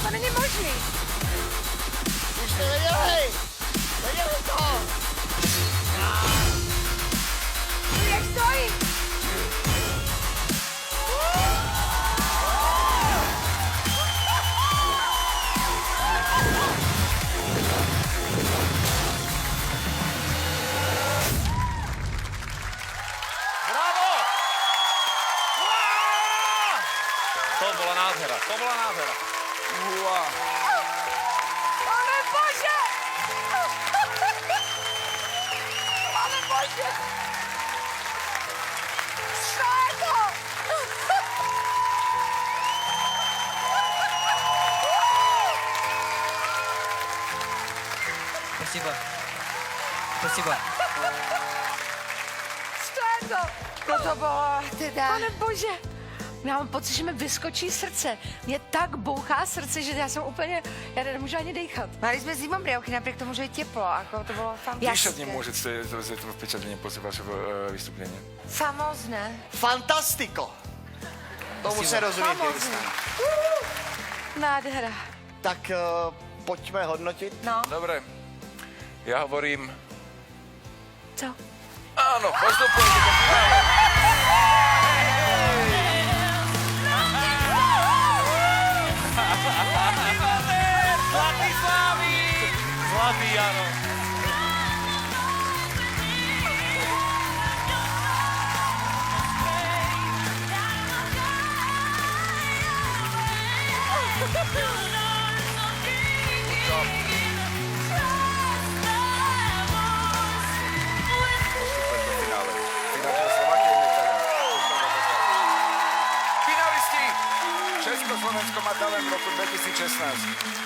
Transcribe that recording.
To není možný. Už jste viděli? Viděli to? Jak stojí? Bravo! To bola nádhera, to bola nádhera. Pane Bože! Pane Bože! Co je to? Спасибо. Спасибо. Co je to? No to bylo teda... Pane Bože! Já mám pocit, že mi vyskočí srdce. Mě tak bouchá srdce, že já jsem úplně... Já nemůžu ani dejchat. Mali jsme zimom briavky, napriek tomu, že je teplo, ako to bolo fantastické. Píšať nemôžete z toho vpečatlenie после вашего выступления. Samozné. Fantastiko. Tomu se rozumí pěkně. Nádhera. Tak pojďme hodnotit. No. Dobre, ja hovorím, Co? áno, postupujete do finále. Zlatý Slavík! Zlatý, áno. Finalisti! Československo má talent v roku 2016.